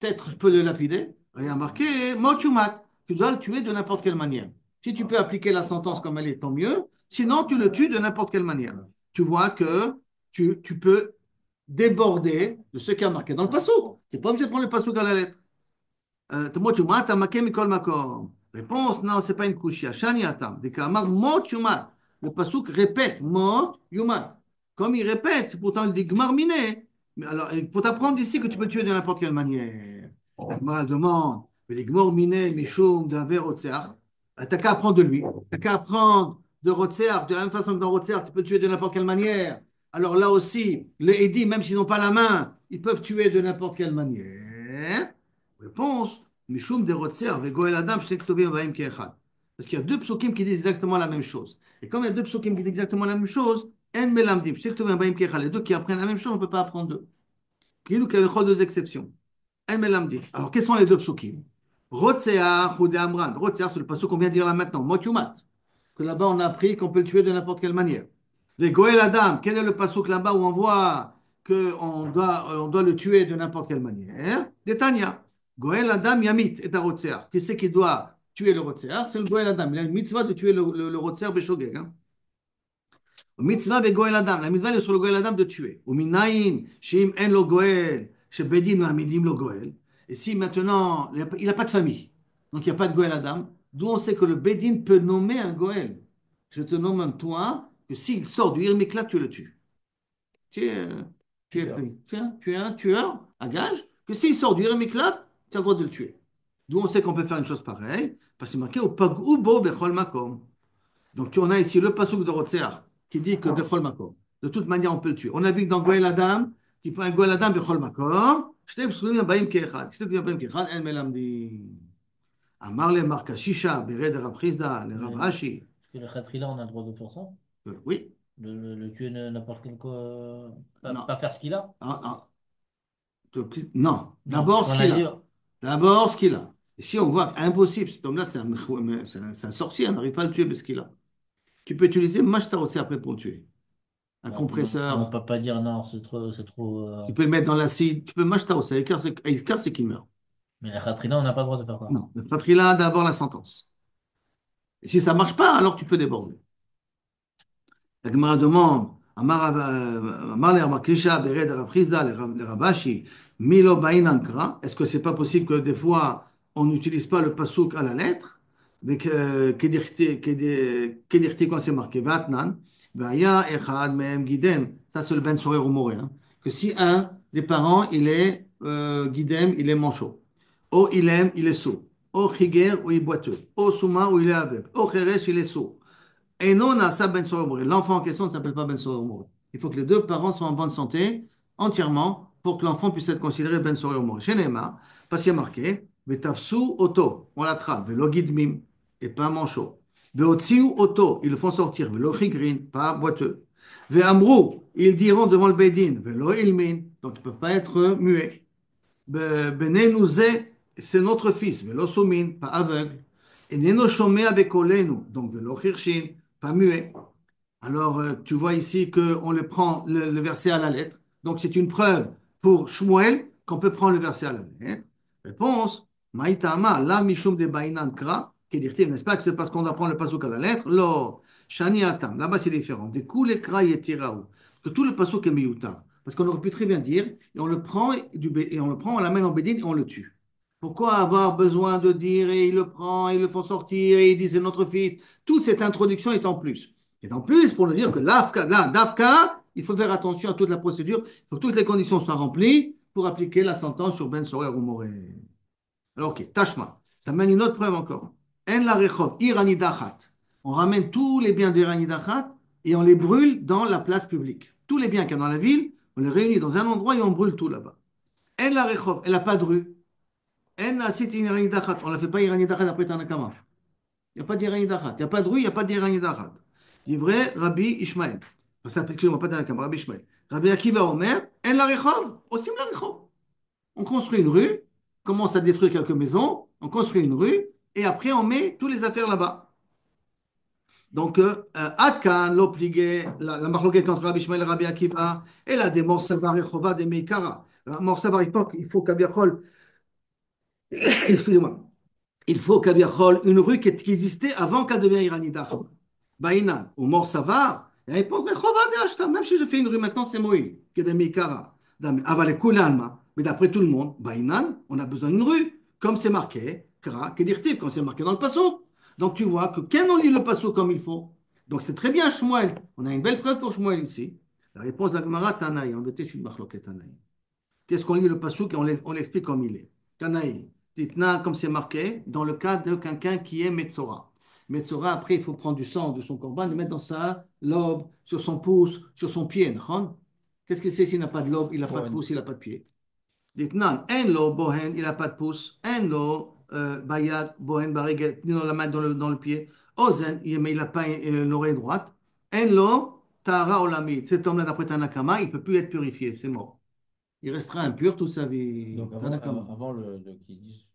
peut-être je peux le lapider. Il y a marqué Motumat. Tu dois le tuer de n'importe quelle manière. Si tu peux appliquer la sentence comme elle est, tant mieux. Sinon, tu le tues de n'importe quelle manière. Tu vois que tu peux déborder de ce qui est marqué dans le passouk. Tu n'es pas obligé de prendre le passouk à la lettre. Réponse, non, ce n'est pas une kushia. Shani atam. Mot yumat. Le passouk répète mot yumat. Comme il répète, c'est pourtant il dit gmar miné. Mais alors, pour t'apprendre ici que tu peux tuer de n'importe quelle manière. La Gemara demande, mais gmar miné, mishum, daver, otseach. T'as qu'à apprendre de lui. T'as qu'à apprendre de Rotseach. De la même façon que dans Rotseach, tu peux tuer de n'importe quelle manière. Alors là aussi, les édits, même s'ils n'ont pas la main, ils peuvent tuer de n'importe quelle manière. Réponse, Mishum de Rotseach, Vegoel Adam, Shnek Tovim Vaim Keechad. Parce qu'il y a deux psukim qui disent exactement la même chose. Et comme il y a deux psukim qui disent exactement la même chose, En Melamdim, Shnek Tovim Vaim Keechad, les deux qui apprennent la même chose, on ne peut pas apprendre deux. Qu'il y a deux exceptions. En Melamdim. Alors, quels sont les deux psukim? Rotseach ou de Amran. Rotseach, c'est le pasuk qu'on vient de dire là maintenant, Motumat. Que là-bas, on a appris qu'on peut le tuer de n'importe quelle manière. Les Goël Adam, quel est le pasuk là-bas où on voit qu'on doit le tuer de n'importe quelle manière? Des Tanya. Goël Adam Yamit est un Rotseach. Qui c'est qui doit tuer le Rotseach? C'est le Goël Adam. Il a une mitzvah de tuer le Rotseach Beshogeg. Hein? Mitzvah be Goël Adam. La mitzvah est sur le Goël Adam de tuer. Ou minayin, shim en lo Goël, shebedin ma'amidim lo Goël. Et si maintenant, il n'a pas de famille, donc il n'y a pas de Goël Adam, d'où on sait que le Bedin peut nommer un Goël. Je te nomme toi que s'il sort du Hirmiklat, tu le tues. Tu es, tu es un tueur à gage, que s'il sort du Hirmiklat, tu as le droit de le tuer. D'où on sait qu'on peut faire une chose pareille, parce qu'il est marqué au Pag'ubo Bechol Makom. Donc on a ici le pasuk de Rotseach qui dit que Bechol Makom. De toute manière, on peut le tuer. On a vu que dans Goël Adam, qui prend un Goël Adam Bechol Makom, שתי פסוקים הבאים כאחד. שתי פסוקים הבאים כאחד, אין מלמדים. אמר למר קשישא ברד רב חיסדא לרב אשי. Le khatrila, on a le droit de faire ça? Oui. Le tuer n'importe quel quoi. Non. Pas faire ce qu'il a? Non. D'abord ce qu'il a. D'abord ce qu'il a. Et si on voit impossible, cet homme-là, c'est un sorcier, on n'arrive pas à le tuer parce qu'il a. Tu peux utiliser mashta aussi après pour le tuer. Un compresseur. On ne peut pas dire non, c'est trop. Tu peux le mettre dans l'acide. Tu peux mashta aussi. Écart, c'est qu'il meurt. Mais la khatrila, on n'a pas le droit de faire ça. Non. La khatrila, d'abord la sentence. Et si ça ne marche pas, alors tu peux déborder. La Gemara demande, est-ce que c'est pas possible que des fois on n'utilise pas le pasuk à la lettre, mais qu'est-ce qu'on s'est marqué? Vatnan, vaya echad mehem gidem. Ça c'est le ben sorer ou moré. Que si un des parents il est guidem, il est manchot, ou il est sourd, ou chiger ou il est boiteux, ou souma ou il est aveugle, ou cheresh il est sourd. Et non, l'enfant en question ne s'appelle pas Ben Sorer. Il faut que les deux parents soient en bonne santé entièrement pour que l'enfant puisse être considéré Ben Sorer. Chez Nema, parce qu'il y a marqué, Betafsu Oto, on l'attrape, Velo Gidmim, et pas manchot. Beotsiu Oto, ils le font sortir, Velo Chigrin, pas boiteux. Ve'amrou, ils diront devant le Bédine, ve'lo ilmin, donc ils ne peuvent pas être muets. Benenu c'est notre fils, ve'lo soumin, pas aveugle. Et neno shomea bekolenu, donc ve'lo chirshin, pas muet. Alors, tu vois ici qu'on le prend le verset à la lettre. Donc, c'est une preuve pour Shmuel qu'on peut prendre le verset à la lettre. Réponse, Maïtama, la mishum de Bainan Kra, qui dit, n'est-ce pas que c'est parce qu'on apprend le pasouk à la lettre? Lo, Shani Atam, là-bas c'est différent. De Koule Kra Yetiraou, que tout le pasouk est miyuta. Parce qu'on aurait pu très bien dire, et on le prend, et on le prend, on l'amène en Bédine et on le tue. Pourquoi avoir besoin de dire, et il le prend, ils le font sortir, et il dit c'est notre fils? Toute cette introduction est en plus. Et en plus, pour nous dire que l'AFCA, là, d'AFCA, il faut faire attention à toute la procédure, il faut que toutes les conditions soient remplies pour appliquer la sentence sur Ben Sorer ou Moré. Alors, ok, Tashma, ça mène une autre preuve encore. En la rechov, irani dachat. On ramène tous les biens d'Irani dachat et on les brûle dans la place publique. Tous les biens qu'il y a dans la ville, on les réunit dans un endroit et on brûle tout là-bas. En la rechov, elle n'a pas de rue. En la cité irani dachat, on ne la fait pas irani dachat après Tanakama. Il n'y a pas d'Irani Dachat. Il n'y a pas de rue, il n'y a pas d'Irani Dachat. Livré Rabbi Ishmael. Excusez-moi, pas Tanakam, Rabbi Ishmael. Rabbi Akiva Omer, En la Rechov, aussi la Rechov. On construit une rue, on commence à détruire quelques maisons, on construit une rue, et après on met toutes les affaires là-bas. Donc, Adkan, l'obligé, la marloquette entre Rabbi Ishmael et Rabbi Akiva, elle a des morts savar et chova des meikara. Mort savar, il faut qu'Abiachol, excusez-moi, il faut qu'Abiachol, une rue qui existait avant qu'elle devienne Irani Dachat. Baïnan, ou mort savar, et il peut même si je fais une rue maintenant, c'est Moïl, qui est des Mikara. Aval Kulalma, mais d'après tout le monde, Baïnan, on a besoin d'une rue, comme c'est marqué, Kra, Kedirtiv, comme c'est marqué dans le passo. Donc tu vois que quand on lit le passo comme il faut, donc c'est très bien Shmuel. On a une belle preuve pour Shmuel ici. La réponse de la Gemara, Tanaï, en vérité, je suis Machloket Tanaï. Qu'est-ce qu'on lit le passo et on l'explique comme il est. Tanaï, Titna, comme c'est marqué, dans le cas de quelqu'un qui est Metzora. Metzora, après, il faut prendre du sang de son corban, le mettre dans sa lobe, sur son pouce, sur son pied. Qu'est-ce que c'est s'il n'a pas de lobe, il n'a pas de pouce, il n'a pas de pied? Dites-nan, en lo bohen, il n'a pas de pouce, en lo bayad bohen bariget, ni dans la main, dans le pied. Ozen, mais il n'a pas l'oreille droite. En lo tara olamid. Cet homme-là, d'après Tanakama, il ne peut plus être purifié, c'est mort. Il restera impur toute sa vie. Donc qu'il dise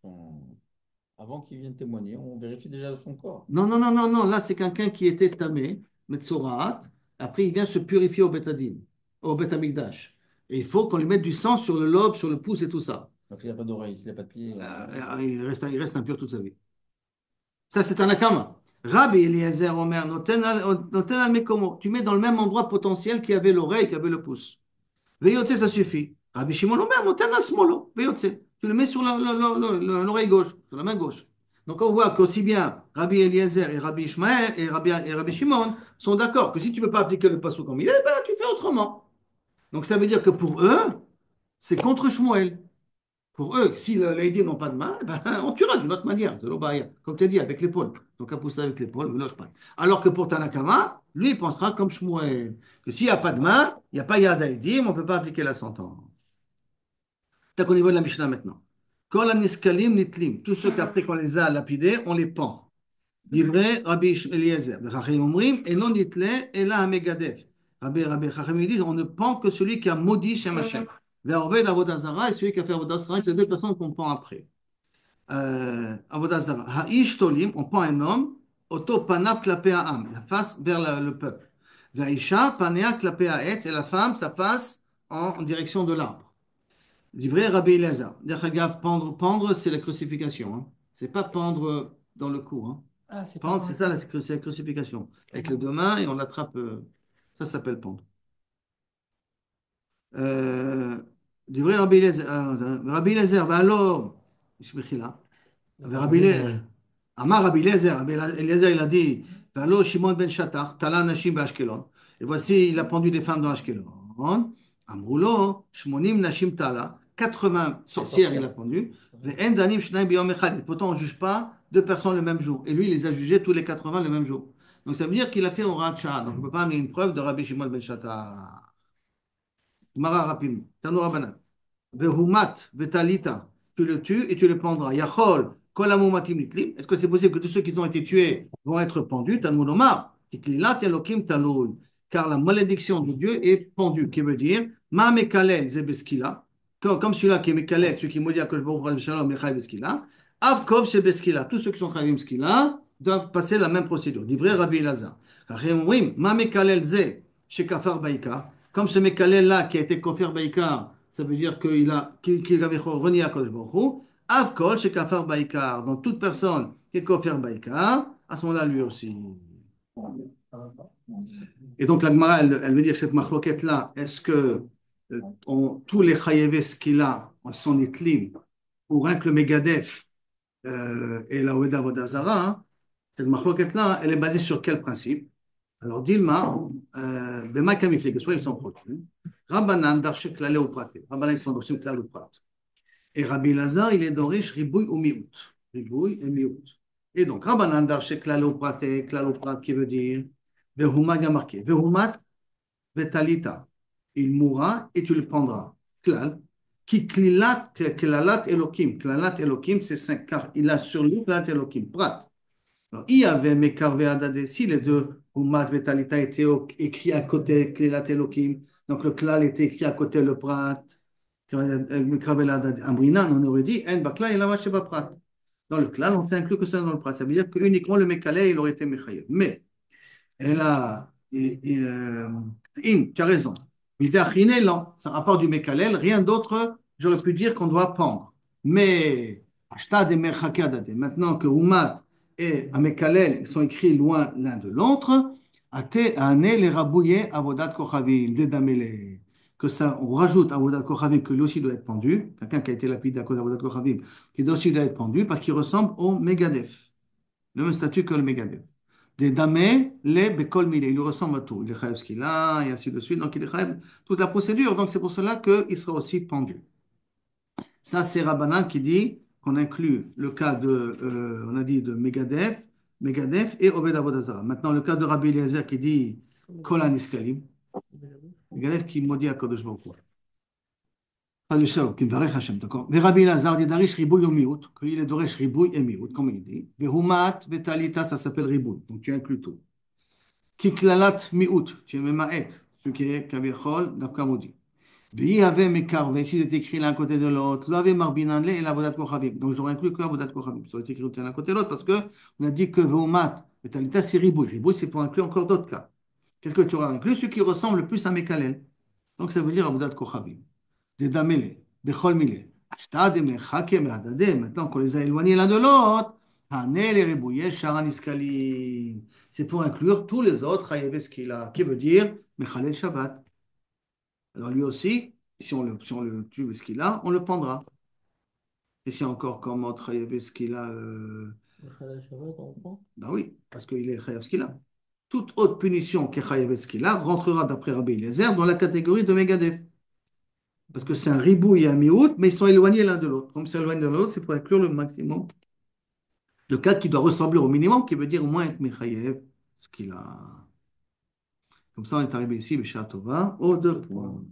avant qu'il vienne témoigner, on vérifie déjà son corps. Non, non, non, non, non. Là, c'est quelqu'un qui était tamé, Metzoraat. Après, il vient se purifier au Betadine, au Betamikdash. Et il faut qu'on lui mette du sang sur le lobe, sur le pouce et tout ça. Donc, il n'a pas d'oreille, il n'a pas de pied. Il reste impur toute sa vie. Ça, c'est un akama. Rabbi Eliezer Omer, noten al mekomo. Tu mets dans le même endroit potentiel qu'il y avait l'oreille, qu'il y avait le pouce. Veyotse, ça suffit. Rabbi Shimon Omer, noten al smolo. Veyotse. Tu le mets sur l'oreille gauche, sur la main gauche. Donc on voit qu'aussi bien Rabbi Eliezer et Rabbi Ishmael et Rabbi Shimon sont d'accord que si tu ne peux pas appliquer le passo comme il est, ben, tu fais autrement. Donc ça veut dire que pour eux, c'est contre Shmuel. Pour eux, si les dîmes n'ont pas de main, ben, on tuera d'une autre manière. Comme tu as dit, avec l'épaule. Donc à pousser avec l'épaule, alors que pour Tanakama, lui, il pensera comme Shmuel. Que s'il n'y a pas de main, il n'y a pas Yad Haïdim, on ne peut pas appliquer la sentence. Tac au niveau de la Mishnah maintenant. Quand la niskalim nitlim, tous ceux qu'après qu'on les a lapidés, on les pend. Livré Rabbi Eliezer. Chachamim omrim, et non nitle, et là Hamegadef. Rabbi Chachamim disent, on ne pend que celui qui a maudit Shem Hashem. Ve'orved Avodazara, et celui qui a fait Avodazara, c'est les deux personnes qu'on pend après. Avodazara. Ha'ish tolim, on pend un homme, auto panav klapé ha'am, la face vers le peuple. Ve'aisha panea klapé ha'etz, et la femme, sa face en direction de l'arbre. Livré Rabbi Eliezer. Derrière, pendre, c'est la crucifixion. Hein. C'est pas pendre dans le cou. Hein. Ah, c'est Pendre, pas c'est ça, c'est la crucifixion. Avec les deux mains et on l'attrape. Ça s'appelle pendre. Livré Rabbi Eliezer. Rabbi Eliezer, ben alors, là. Rabbi Eliezer. Amar Rabbi Eliezer. Rabbi Eliezer, il a dit, ben alors, Shimon ben Shatar, Tala Nashim Ashkelon. Et voici, il a pendu des femmes dans Ashkelon. Amroulo, Shmonim Nashim Tala. 80 sorcières, il a pendu. Et pourtant, on ne juge pas deux personnes le même jour. Et lui, il les a jugées tous les 80 le même jour. Donc, ça veut dire qu'il a fait un racha. Donc, on ne peut pas amener une preuve de Rabbi Shimon ben Shatar. Mara rapidement. Tanou Rabbanan. Vehumat, vetalita. Tu le tues et tu le pendras. Yachol, kolamumatim litlim. Est-ce que c'est possible que tous ceux qui ont été tués vont être pendus? Tanou Lomar. Tiklilat elokim taloui. car la malédiction de Dieu est pendue, qui veut dire, ma mekalel zebeskila, comme celui-là qui est mekalel, celui qui maudit à Kosh Baruch Hu Shalom, Mechaï Beskila, Avkov Shebeskila, tous ceux qui sont Chavim Skila doivent passer la même procédure. Livré Rabbi Elazar. Ma mekalel ze, chez Kafar Baïka, comme ce mekalel-là qui a été Kofir Baïkar, ça veut dire qu'il avait renié à Kosh Baruch Hu, Avkol chez Kafar Baïkar, donc toute personne qui est Kofir Baïkar, à ce moment-là, lui aussi. Et donc la Gemara, elle veut dire cette machloquette-là, est-ce que tous les chayeves qu'il a sont nitlim, ou rien que le Megadef et la Weda Vodazara, hein, cette machloquette-là, elle est basée sur quel principe? Alors Dilma, Bema Kamifle, que soit ils sont proches. Rabbanan, Darshek Klale ou Prate. Rabbanan, ils sont Darshek Klale ou Prate. Et Rabbi Lazar, il est d'Orish Ribouy ou Miout. Ribouy et Miout. Et donc, Rabbanan Darshek Klale ou Prate, qui veut dire Vehuma, il y a marqué Vehumat Vetalita. Il mourra et tu le prendras. Klal. Qui klilat, klalat Elohim. Klalat Elohim, c'est 5, car il a sur lui klalat Elohim. Prat. Alors, il y avait Mekarve Adade, si les deux Humat Vetalita étaient écrits à côté Klilat Elohim, donc le klal était écrit à côté le prat. Mekarve Adade. Amrinan, on aurait dit En Bakla et la Macheba Prat. Dans le klal, on fait inclure que ça dans le prat. Ça veut dire qu'uniquement le Mekalé, il aurait été Mechayev. Mais, elle a. Tu as raison. Midachine, non. Ça rapporte du Mekalel, rien d'autre, j'aurais pu dire qu'on doit pendre. Mais, Ashtad et Merchakadade, maintenant que Umat et Amekalel sont écrits loin l'un de l'autre, Ate Ane les rabouiller Avodat Kochavim, Dedamele. Que ça, on rajoute Avodat Kochavim, que lui aussi doit être pendu, quelqu'un qui a été lapidé à cause d'Avodat Kochavim, qui doit aussi être pendu parce qu'il ressemble au Megadef, le même statut que le Megadef. Des damés, les bekol mille, il lui ressemble à tout. Il est chayav ce qu'il a, et ainsi de suite. Donc il est chayav toute la procédure. Donc c'est pour cela qu'il sera aussi pendu. Ça, c'est Rabbanan qui dit qu'on inclut le cas de, on a dit de Megadef et Obed Avodazara. Maintenant, le cas de Rabbi Eliezer qui dit Kolan Iskalim. Megadef qui maudit à Kodesh Baruch Hu. Pas du seul, qui me varech Hashem, d'accord? Mais Rabbi Elazar dit Darish Ribouy ou Miout, qu'il est Doresh Ribouy et Miout, comme il dit. Vehumat, Betalita, ça s'appelle Ribouy. Donc tu inclus tout. Kiklalat Miout, tu es Maet, ce qui est Kavichol, Dafkamoudi. Lui avait Mekarve, s'il est écrit l'un à côté de l'autre, l'avait Marbinanle et la Vodat Kochavim. Donc j'aurais inclus que la Vodat Kochavim. Ça aurait été écrit l'un à côté de l'autre parce qu'on a dit que Vehumat, Betalita, c'est Ribouy. Ribouy, c'est pour inclure encore d'autres cas. Qu'est-ce que tu auras inclus? Ce qui ressemble le plus à Mekalel. Donc ça veut dire Vodat Kochavim. Des damele, bechol mile. Ashtade mechake mehadade. Maintenant qu'on les a éloignés l'un de l'autre, hanel et ribouye sharan iskalim. C'est pour inclure tous les autres chayeves qu'il a, qui veut dire mechalel Shabbat. Alors lui aussi, si on le tue ce qu'il a, on le pendra. Et si encore comme autre chayeves qu'il a, ben oui, parce qu'il est chayev ce qu'il a. Toute autre punition qui est chayeves ce qu'il a rentrera d'après Rabbi Eliezer dans la catégorie de Megadef. Parce que c'est un ribou et un miout, mais ils sont éloignés l'un de l'autre. Comme ils sont éloignés l'un de l'autre, c'est pour inclure le maximum. Le cas qui doit ressembler au minimum, qui veut dire au moins être Mechayev, ce qu'il a. Comme ça, on est arrivé ici, Bécha Tova, aux 2 points.